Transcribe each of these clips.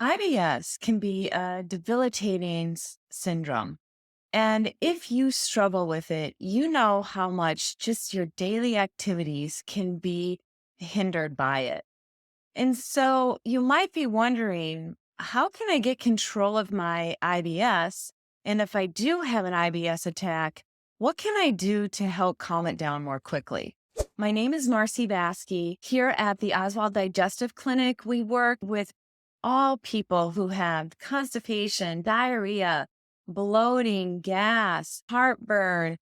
IBS can be a debilitating syndrome. And if you struggle with it, you know how much just your daily activities can be hindered by it. And so you might be wondering, how can I get control of my IBS? And if I do have an IBS attack, what can I do to help calm it down more quickly? My name is Marcy Baskey. Here at the Oswald Digestive Clinic, we work with all people who have constipation, diarrhea, bloating, gas, heartburn,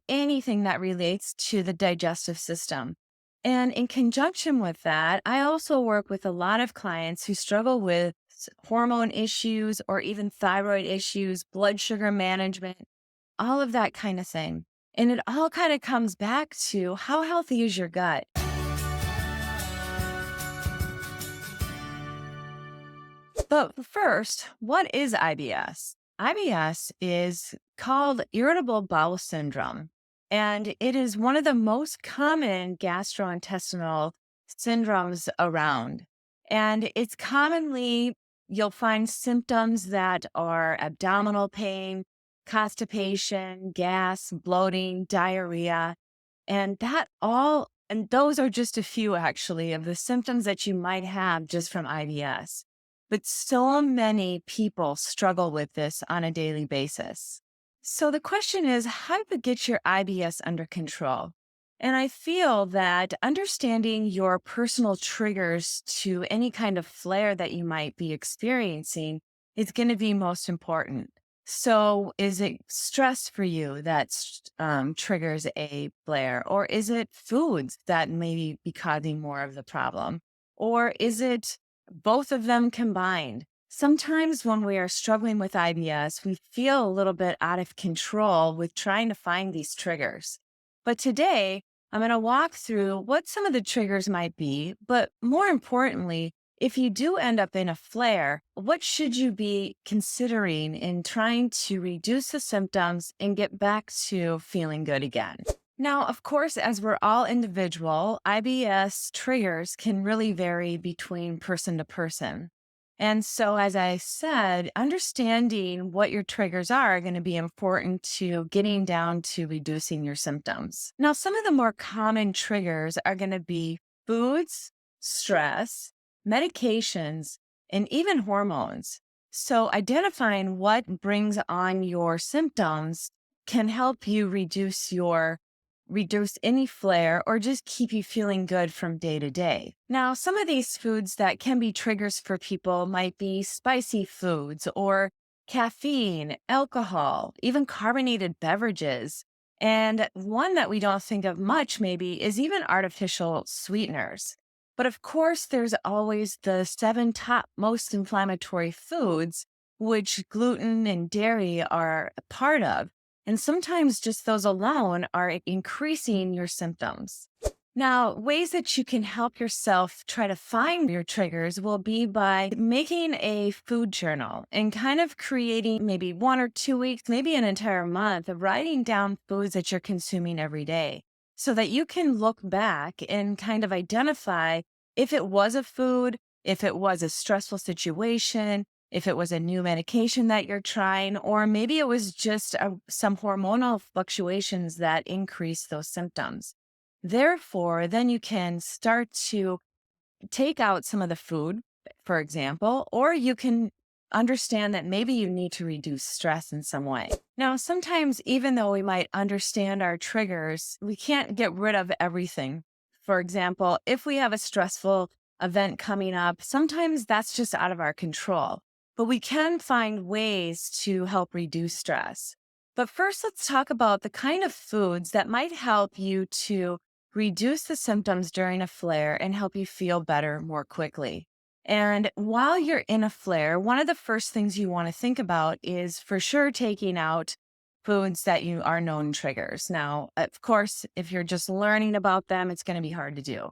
anything that relates to the digestive system. And in conjunction with that, I also work with a lot of clients who struggle with hormone issues or even thyroid issues, blood sugar management, all of that kind of thing. And it all kind of comes back to how healthy is your gut? But first, what is IBS? IBS is called irritable bowel syndrome, and it is one of the most common gastrointestinal syndromes around. And it's commonly, you'll find symptoms that are abdominal pain, constipation, gas, bloating, diarrhea, and those are just a few actually of the symptoms that you might have just from IBS. But so many people struggle with this on a daily basis. So the question is, how to get your IBS under control? And I feel that understanding your personal triggers to any kind of flare that you might be experiencing is going to be most important. So, is it stress for you that triggers a flare, or is it foods that maybe be causing more of the problem, or is it both of them combined? Sometimes when we are struggling with IBS, we feel a little bit out of control with trying to find these triggers. But today, I'm going to walk through what some of the triggers might be, but more importantly, if you do end up in a flare, what should you be considering in trying to reduce the symptoms and get back to feeling good again? Now, of course, as we're all individual, IBS triggers can really vary between person to person. And so, as I said, understanding what your triggers are going to be important to getting down to reducing your symptoms. Now, some of the more common triggers are going to be foods, stress, medications, and even hormones. So, identifying what brings on your symptoms can help you reduce any flare or just keep you feeling good from day to day. Now, some of these foods that can be triggers for people might be spicy foods or caffeine, alcohol, even carbonated beverages. And one that we don't think of much maybe is even artificial sweeteners. But of course, there's always the seven top most inflammatory foods, which gluten and dairy are a part of. And sometimes just those alone are increasing your symptoms. Now, ways that you can help yourself try to find your triggers will be by making a food journal and kind of creating maybe 1 or 2 weeks, maybe an entire month of writing down foods that you're consuming every day so that you can look back and kind of identify if it was a food, if it was a stressful situation, if it was a new medication that you're trying, or maybe it was just some hormonal fluctuations that increase those symptoms. Therefore, then you can start to take out some of the food, for example, or you can understand that maybe you need to reduce stress in some way. Now, sometimes, even though we might understand our triggers, we can't get rid of everything. For example, if we have a stressful event coming up, sometimes that's just out of our control. But we can find ways to help reduce stress. But first, let's talk about the kind of foods that might help you to reduce the symptoms during a flare and help you feel better more quickly. And while you're in a flare, one of the first things you want to think about is for sure taking out foods that you are known triggers. Now, of course, if you're just learning about them, it's going to be hard to do.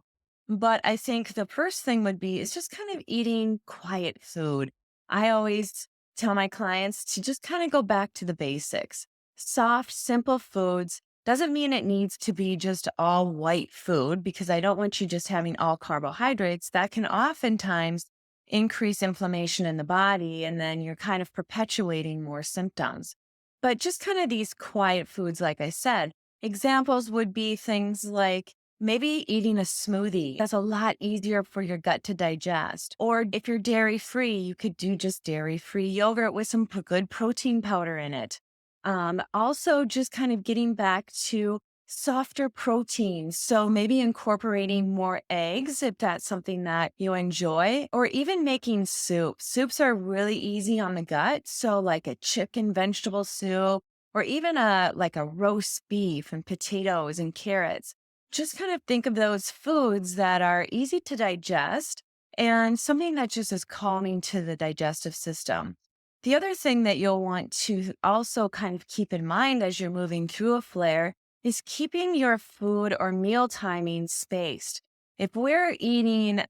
But I think the first thing would be is just kind of eating quiet food. I always tell my clients to just kind of go back to the basics. Soft, simple foods doesn't mean it needs to be just all white food because I don't want you just having all carbohydrates. That can oftentimes increase inflammation in the body, and then you're kind of perpetuating more symptoms. But just kind of these quiet foods, like I said, examples would be things like maybe eating a smoothie. That's a lot easier for your gut to digest. Or if you're dairy free, you could do just dairy free yogurt with some good protein powder in it. Also, just kind of getting back to softer proteins. So maybe incorporating more eggs if that's something that you enjoy, or even making soup. Soups are really easy on the gut. So like a chicken vegetable soup, or even a roast beef and potatoes and carrots. Just kind of think of those foods that are easy to digest and something that just is calming to the digestive system. The other thing that you'll want to also kind of keep in mind as you're moving through a flare is keeping your food or meal timing spaced. If we're eating,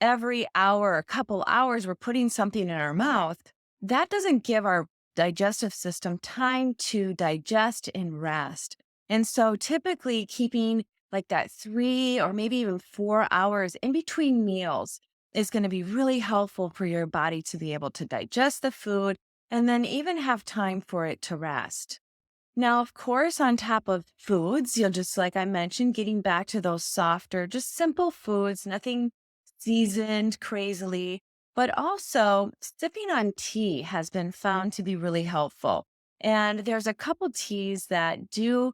every hour, a couple hours, we're putting something in our mouth, that doesn't give our digestive system time to digest and rest. And so typically keeping like that 3 or maybe even 4 hours in between meals is going to be really helpful for your body to be able to digest the food and then even have time for it to rest. Now, of course, on top of foods, you'll just, like I mentioned, getting back to those softer, just simple foods, nothing seasoned crazily, but also sipping on tea has been found to be really helpful. And there's a couple teas that do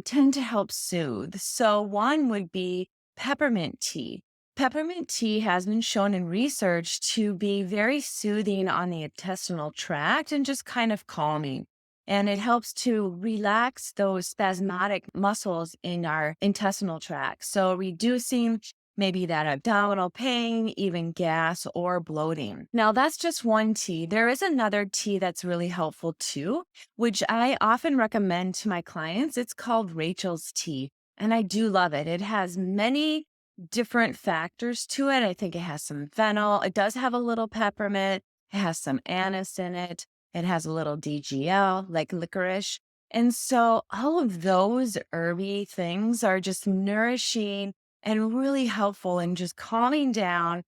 tend to help soothe. So, one would be peppermint tea. Peppermint tea has been shown in research to be very soothing on the intestinal tract and just kind of calming, and it helps to relax those spasmodic muscles in our intestinal tract. So, reducing maybe that abdominal pain, even gas or bloating. Now, that's just one tea. There is another tea that's really helpful too, which I often recommend to my clients. It's called Rachel's tea, and I do love it. It has many different factors to it. I think it has some fennel, it does have a little peppermint, it has some anise in it. It has a little DGL, like licorice. And so all of those herby things are just nourishing and really helpful in just calming down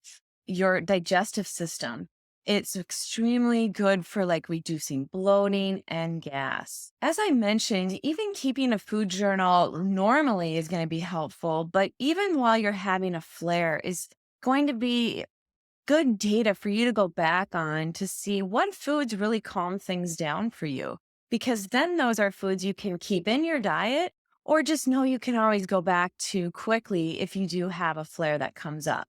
your digestive system. It's extremely good for like reducing bloating and gas. As I mentioned, even keeping a food journal normally is going to be helpful, but even while you're having a flare is going to be good data for you to go back on to see what foods really calm things down for you. Because then those are foods you can keep in your diet or just know you can always go back to quickly if you do have a flare that comes up.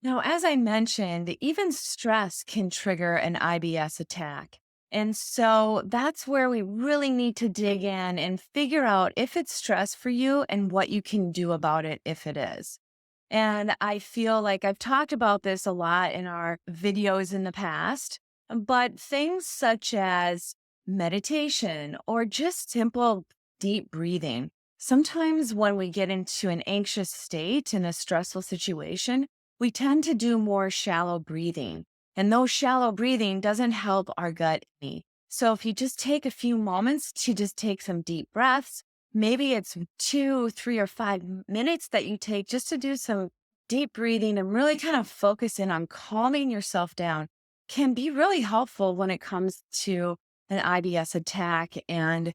Now, as I mentioned, even stress can trigger an IBS attack. And so that's where we really need to dig in and figure out if it's stress for you and what you can do about it if it is. And I feel like I've talked about this a lot in our videos in the past, but things such as meditation or just simple deep breathing. Sometimes when we get into an anxious state in a stressful situation, we tend to do more shallow breathing. And those shallow breathing doesn't help our gut any. So if you just take a few moments to just take some deep breaths, maybe it's 2, 3, or 5 minutes that you take just to do some deep breathing and really kind of focus in on calming yourself down can be really helpful when it comes to an IBS attack and,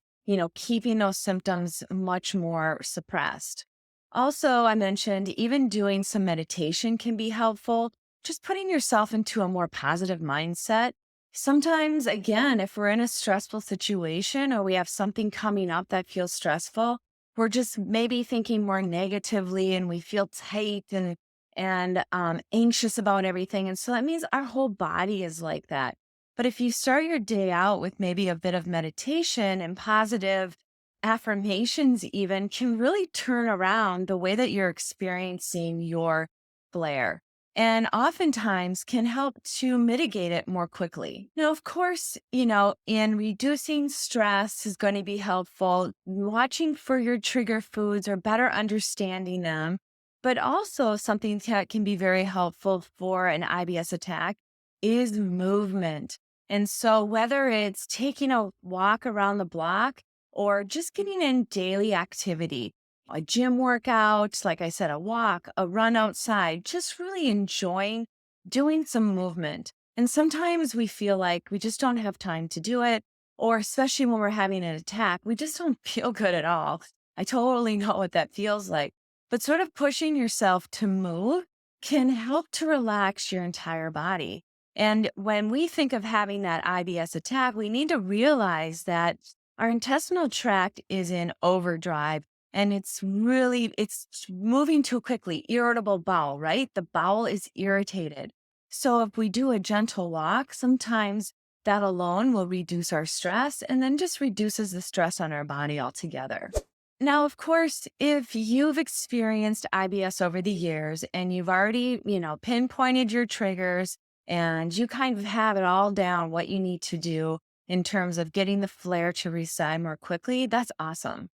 keeping those symptoms much more suppressed. Also, I mentioned even doing some meditation can be helpful, just putting yourself into a more positive mindset. Sometimes, again, if we're in a stressful situation or we have something coming up that feels stressful, we're just maybe thinking more negatively and we feel tight and anxious about everything. And so that means our whole body is like that. But if you start your day out with maybe a bit of meditation and positive affirmations, even can really turn around the way that you're experiencing your flare and oftentimes can help to mitigate it more quickly. Now, of course, in reducing stress is going to be helpful, watching for your trigger foods or better understanding them, but also something that can be very helpful for an IBS attack is movement. And so whether it's taking a walk around the block or just getting in daily activity, a gym workout, like I said, a walk, a run outside, just really enjoying doing some movement. And sometimes we feel like we just don't have time to do it, or especially when we're having an attack, we just don't feel good at all. I totally know what that feels like. But sort of pushing yourself to move can help to relax your entire body. And when we think of having that IBS attack, we need to realize that our intestinal tract is in overdrive and it's moving too quickly. Irritable bowel, right? The bowel is irritated. So if we do a gentle walk, sometimes that alone will reduce our stress and then just reduces the stress on our body altogether. Now, of course, if you've experienced IBS over the years and you've already, pinpointed your triggers and you kind of have it all down what you need to do in terms of getting the flare to reside more quickly, that's awesome.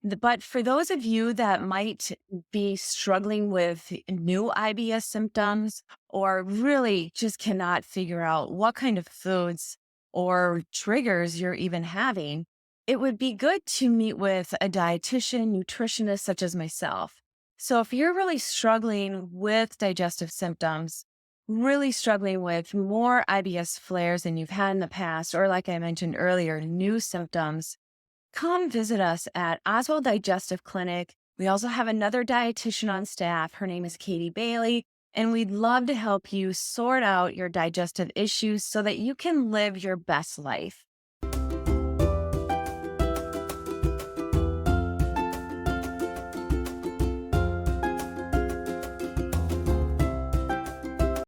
But for those of you that might be struggling with new IBS symptoms or really just cannot figure out what kind of foods or triggers you're even having, it would be good to meet with a dietitian, nutritionist, such as myself. So if you're really struggling with digestive symptoms, really struggling with more IBS flares than you've had in the past, or like I mentioned earlier, new symptoms, come visit us at Oswald Digestive Clinic. We also have another dietitian on staff. Her name is Katie Bailey, and we'd love to help you sort out your digestive issues so that you can live your best life.